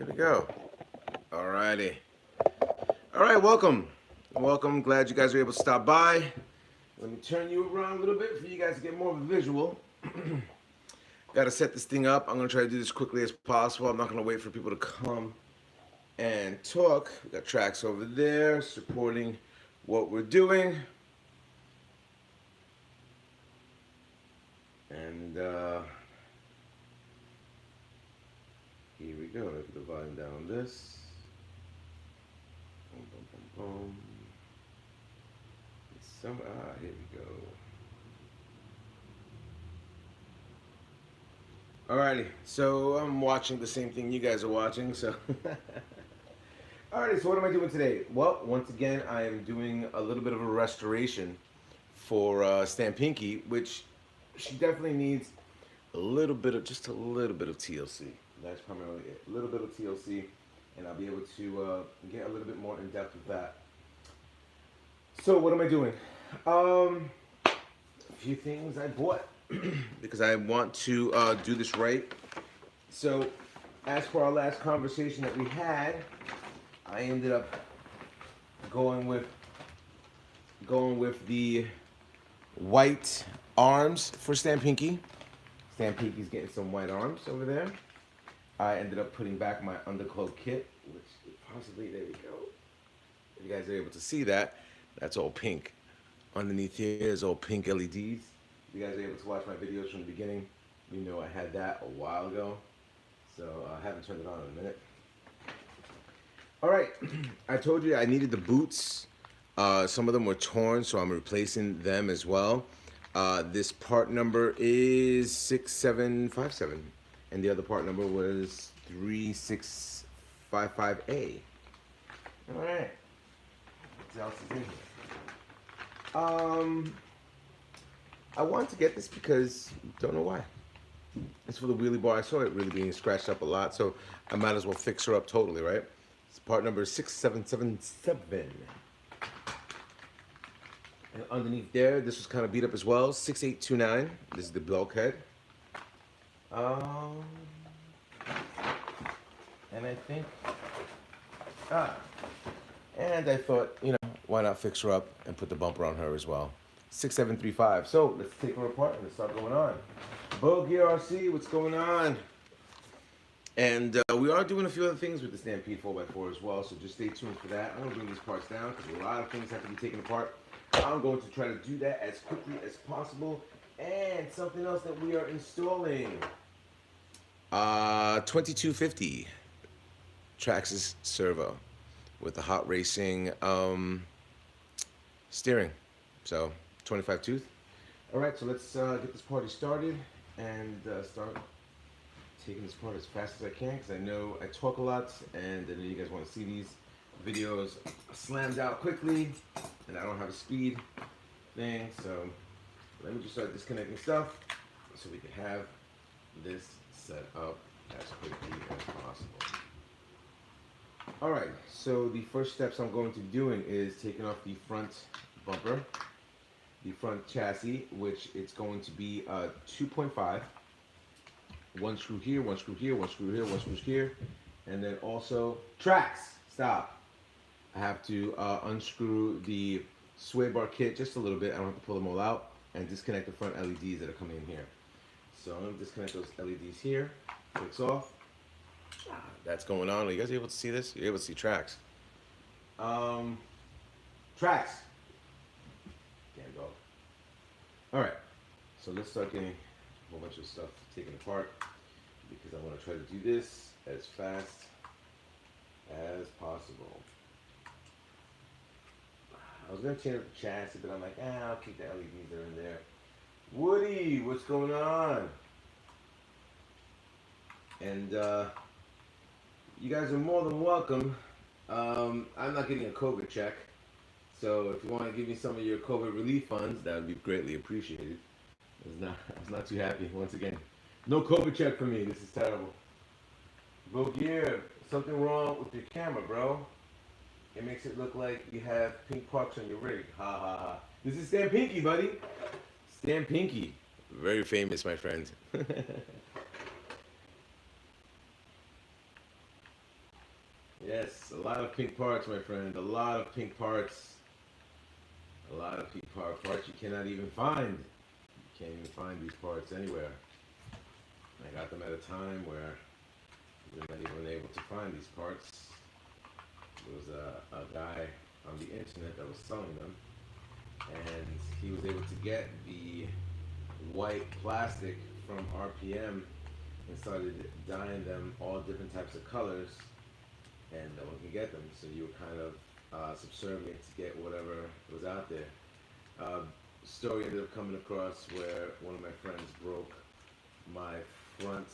Here we go. Alrighty. All right, welcome. Welcome. Glad you guys are able to stop by. Let me turn you around a little bit for you guys to get more of a visual. Got to set this thing up. I'm going to try to do this quickly as possible. I'm not going to wait for people to come and talk. We got tracks over there supporting what we're doing. And here we go. Let me put the volume down on this. Boom, boom, boom, boom. Here we go. Alrighty, so I'm watching the same thing you guys are watching, so. Alrighty, so what am I doing today? Well, once again, I am doing a little bit of a restoration for Stampinky, which she definitely needs just a little bit of TLC. That's primarily it. A little bit of TLC, and I'll be able to get a little bit more in depth with that. So what am I doing? A few things I bought because I want to do this right. So as for our last conversation that we had, I ended up going with the white arms for Stampinky. Stampinky's getting some white arms over there. I ended up putting back my undercloak kit, which possibly, there we go. If you guys are able to see that, that's all pink. Underneath here is all pink LEDs. If you guys are able to watch my videos from the beginning, you know I had that a while ago. So I haven't turned it on in a minute. All right, I told you I needed the boots. Some of them were torn, so I'm replacing them as well. This part number is 6757, and the other part number was 3655A. All right, what else is in here? I wanted to get this because don't know why. It's for the wheelie bar. I saw it really being scratched up a lot, so I might as well fix her up totally, right? It's part number 6777. And underneath there, this was kind of beat up as well. 6829. This is the bulkhead. And I think, and I thought, why not fix her up and put the bumper on her as well. 6735. So let's take her apart and let's start going on. Bogey RC, what's going on? And we are doing a few other things with the Stampede 4x4 as well, so just stay tuned for that. I'm going to bring these parts down because a lot of things have to be taken apart. I'm going to try to do that as quickly as possible. And something else that we are installing. 2250 Traxxas Servo with the hot racing steering. So 25 tooth. All right, so let's get this party started and start taking this part as fast as I can because I know I talk a lot and I know you guys want to see these videos slammed out quickly and I don't have a speed thing, so let me just start disconnecting stuff so we can have this set up as quickly as possible. Alright, so the first steps I'm going to be doing is taking off the front bumper, the front chassis, which it's going to be 2.5. One screw here, one screw here, one screw here, one screw here, and then also tracks. Stop. I have to unscrew the sway bar kit just a little bit. I don't have to pull them all out and disconnect the front LEDs that are coming in here. So I'm going to disconnect those LEDs here. Clicks off. That's going on. Are you guys able to see this? You're able to see tracks. Tracks. Can't go. All right. So let's start getting a whole bunch of stuff taken apart because I want to try to do this as fast as possible. I was going to change up the chassis, but I'm like, I'll keep the LEDs that are in there. Woody, what's going on? And you guys are more than welcome. I'm not getting a COVID check, so if you want to give me some of your COVID relief funds, that would be greatly appreciated. I was not too happy. Once again, no COVID check for me. This is terrible. Vogier, something wrong with your camera, bro. It makes it look like you have pink parts on your rig. Ha ha ha. This is Stampinky, buddy. Stampinky. Very famous, my friend. Yes, a lot of pink parts, my friend. A lot of pink parts. A lot of pink parts you cannot even find. You can't even find these parts anywhere. I got them at a time where you're not even able to find these parts. There was a guy on the internet that was selling them, and he was able to get the white plastic from RPM and started dyeing them all different types of colors, and no one could get them. So you were kind of subservient to get whatever was out there. Story ended up coming across where one of my friends broke my front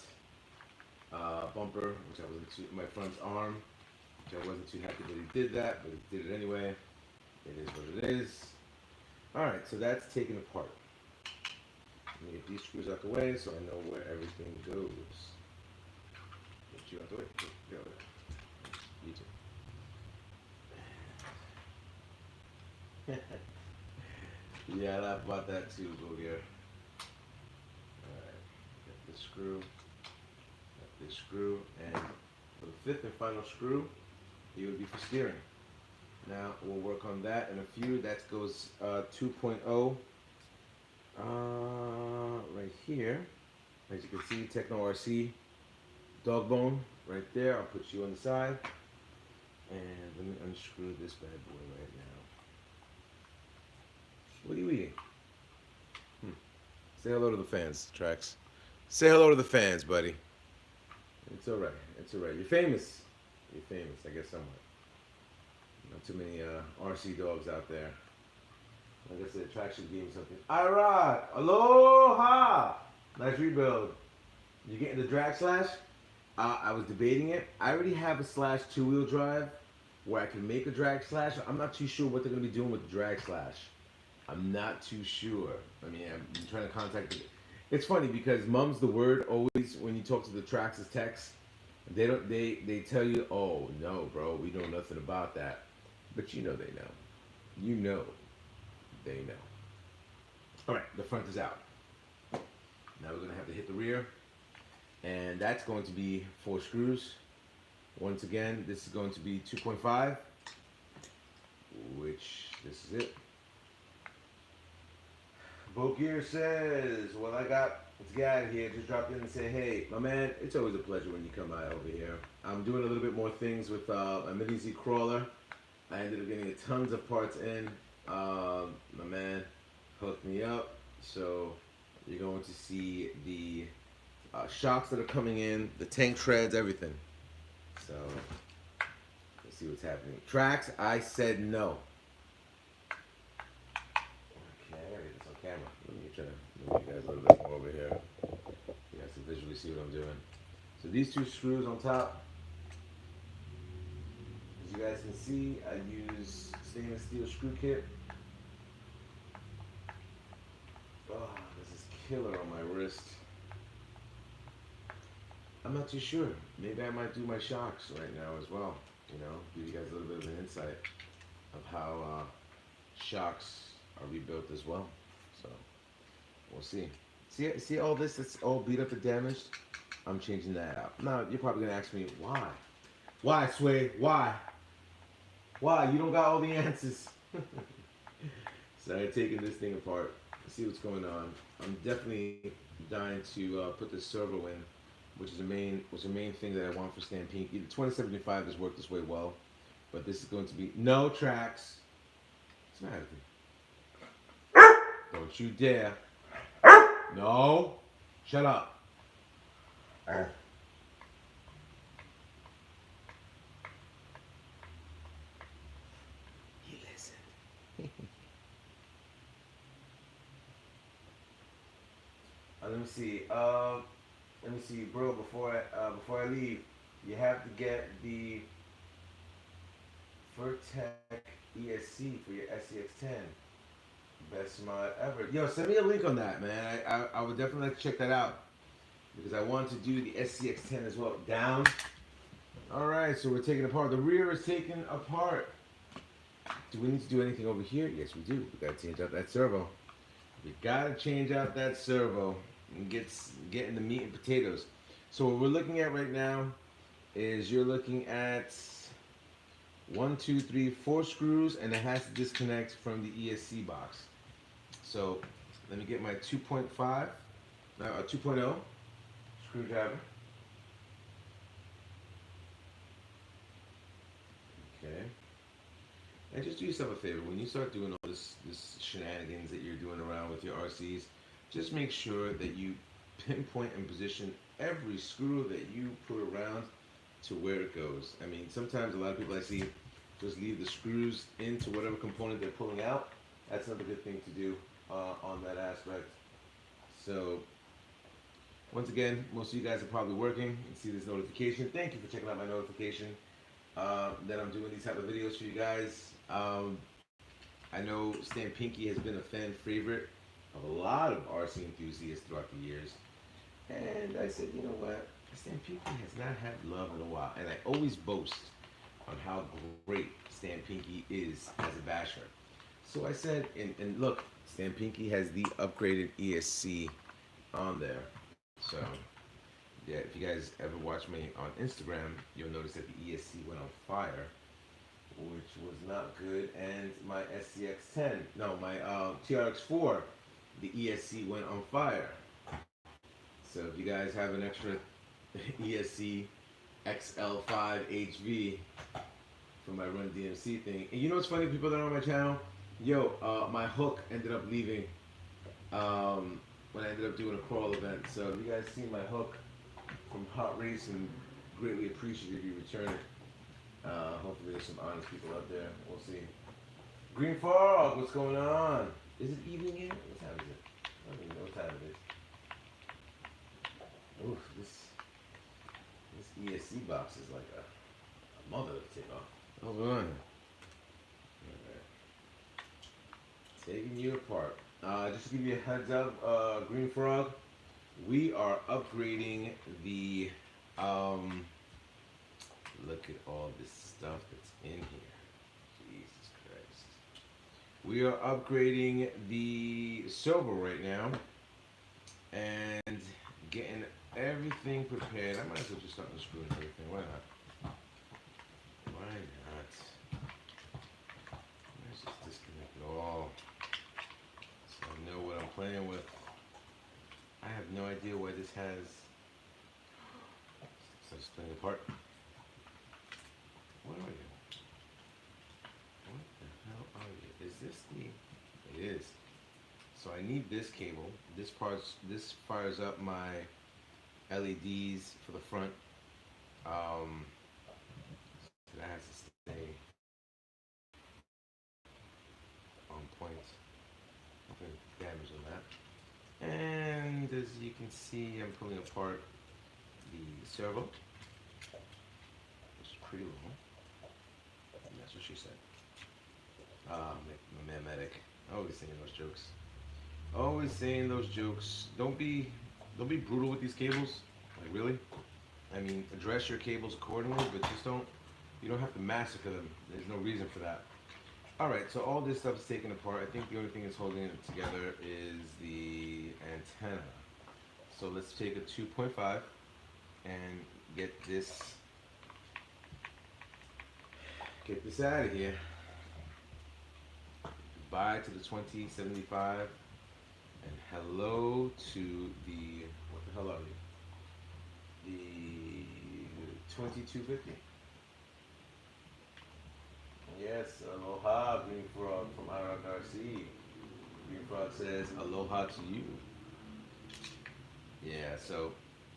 bumper, which I wasn't too, my front arm, which I wasn't too happy that he did that, but he did it anyway. It is what it is. Alright, so that's taken apart. Let me get these screws out the way so I know where everything goes. Get you out the way. Get over there. You too. Yeah, I laugh about that too, Booger. Alright, got this screw. Got this screw. And for the fifth and final screw, it would be for steering. Now we'll work on that in a few. That goes 2.0 right here. As you can see, Techno RC dog bone right there. I'll put you on the side. And let me unscrew this bad boy right now. What are you eating? Say hello to the fans, Trax. Say hello to the fans, buddy. It's alright. It's alright. You're famous. You're famous, I guess somewhat. Not too many RC dogs out there. Like I said, Traction gave me something. Alright, aloha! Nice rebuild. You getting the drag slash? I was debating it. I already have a slash 2-wheel drive where I can make a drag slash. I'm not too sure what they're going to be doing with the drag slash. I'm not too sure. I mean, I'm trying to contact them. It's funny because mum's the word always when you talk to the Traxxas techs. They tell you, oh no, bro, we know nothing about that. But you know they know. You know they know. Alright, the front is out. Now we're going to have to hit the rear. And that's going to be 4 screws. Once again, this is going to be 2.5. Which, this is it. Boat Gear says, well, I got to get out of here. Just dropped in and say, hey, my man, it's always a pleasure when you come by over here. I'm doing a little bit more things with a Mini Z crawler. I ended up getting tons of parts in. My man hooked me up. So you're going to see the shocks that are coming in, the tank treads, everything. So let's see what's happening. Trax, I said no. Okay, I gotta get this on camera. Let me try to move you guys a little bit more over here. You guys can visually see what I'm doing. So these 2 screws on top. As you guys can see, I use stainless steel screw kit. Oh, this is killer on my wrist. I'm not too sure. Maybe I might do my shocks right now as well. You know, give you guys a little bit of an insight of how shocks are rebuilt as well. So we'll see. See all this that's all beat up and damaged? I'm changing that out. Now you're probably gonna ask me why? Why, Sway? Why? Why? You don't got all the answers. So I'm taking this thing apart. See what's going on. I'm definitely dying to put this servo in, which is the main thing that I want for Stampinky. The 2075 has worked its way well, but this is going to be no tracks. What's the matter with you? Don't you dare! No, shut up. He listened. Let me see. Let me see, bro. Before I leave, you have to get the Vertec ESC for your SCX10. Best mod ever. Yo, send me a link on that, man. I would definitely like to check that out because I want to do the SCX10 as well. Down. All right, so we're taking apart. The rear is taken apart. Do we need to do anything over here? Yes, we do. We gotta change out that servo. We gotta change out that servo and get in the meat and potatoes. So what we're looking at right now is you're looking at one, two, three, four screws, and it has to disconnect from the ESC box. So let me get my 2.5, 2.0 screwdriver. Okay. And just do yourself a favor. When you start doing all this shenanigans that you're doing around with your RCs, just make sure that you pinpoint and position every screw that you put around to where it goes. I mean, sometimes a lot of people I see just leave the screws into whatever component they're pulling out. That's another good thing to do on that aspect. So, once again, most of you guys are probably working and see this notification. Thank you for checking out my notification that I'm doing these type of videos for you guys. I know Stampinky has been a fan favorite of a lot of RC enthusiasts throughout the years. And I said, you know what? Stampinky has not had love in a while. And I always boast on how great Stampinky is as a basher. So I said, and look, Stampinky has the upgraded ESC on there. So, yeah, if you guys ever watch me on Instagram, you'll notice that the ESC went on fire, which was not good. And my SCX10, no, my TRX4, the ESC went on fire. So if you guys have an extra ESC XL5 HV for my Run DMC thing, and you know what's funny, people that are on my channel, my hook ended up leaving when I ended up doing a crawl event. So if you guys see my hook from Hot Racing, greatly appreciate if you return it. Hopefully there's some honest people out there. We'll see. Green Frog, what's going on? Is it evening yet? What time is it? I don't even know what time it is. Oof, this ESC box is like a mother to take off. Hold on. Alright. Taking you apart. Just to give you a heads up, Green Frog, we are upgrading the look at all this stuff that's in here. Jesus Christ. We are upgrading the Servo right now and getting everything prepared. I might as well just start unscrewing everything. Why not? Why not? Let's just disconnect it all so I know what I'm playing with. I have no idea why this has. So it's playing apart. What are you? What the hell are you? Is this the? It is. So I need this cable. This fires up my LEDs for the front. So that has to stay on point. Nothing damage on that. And as you can see, I'm pulling apart the servo, which is pretty long. And that's what she said. My man medic. Always saying those jokes. Always saying those jokes. Don't be brutal with these cables. Like, really? I mean, address your cables accordingly, but just you don't have to massacre them. There's no reason for that. Alright, so all this stuff is taken apart. I think the only thing that's holding it together is the antenna. So let's take a 2.5 and get this out of here. Goodbye to the 2075 and hello to the, what the hell are you? The 2250. Yes, aloha, Green Frog from IRC. Green Frog says aloha to you. Yeah, so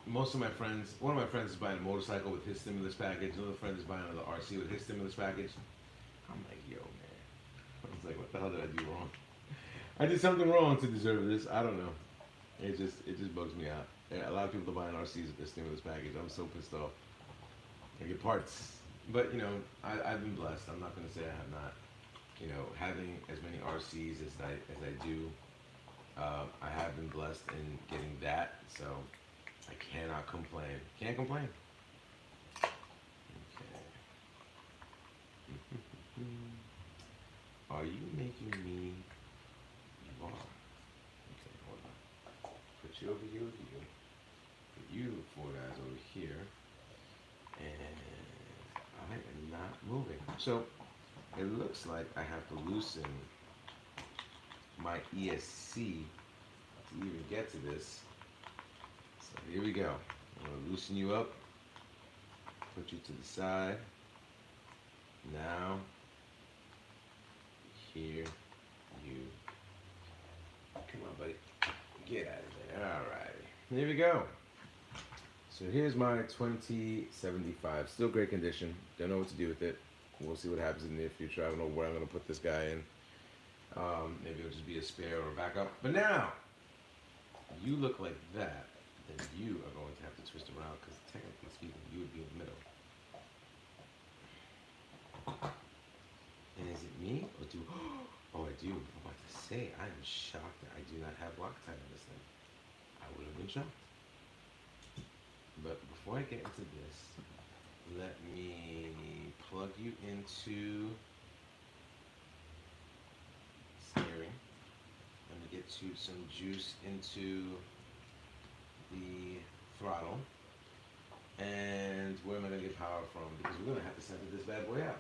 most of my friends, one of my friends is buying a motorcycle with his stimulus package, another friend is buying another RC with his stimulus package. I'm like, yo, man. I was like, what the hell did I do wrong? I did something wrong to deserve this. I don't know. It just bugs me out. Yeah, a lot of people are buying RCs with their stimulus package. I'm so pissed off. I get parts. But, you know, I've been blessed. I'm not going to say I have not. You know, having as many RCs as I do, I have been blessed in getting that. So I cannot complain. Can't complain. Okay. Are you making me? You are. Okay, hold on. Put you over here with you. Put you four guys over here. And I am not moving. So it looks like I have to loosen my ESC to even get to this. So here we go. I'm going to loosen you up, put you to the side. Now, here you, come on buddy, get out of there. Alright, here we go. So here's my 2075, still great condition. Don't know what to do with it. We'll see what happens in the near future. I don't know where I'm going to put this guy in. Maybe it'll just be a spare or a backup. But now, you look like that, then you are going to have to twist around because technically speaking, you would be in the middle. And is it me or do? Oh, I do. I'm about to say, I am shocked that I do not have Loctite on this thing. I would have been shocked. But before I get into this, let me plug you into steering. Let me get you some juice into the throttle. And where am I going to get power from? Because we're going to have to center this bad boy out.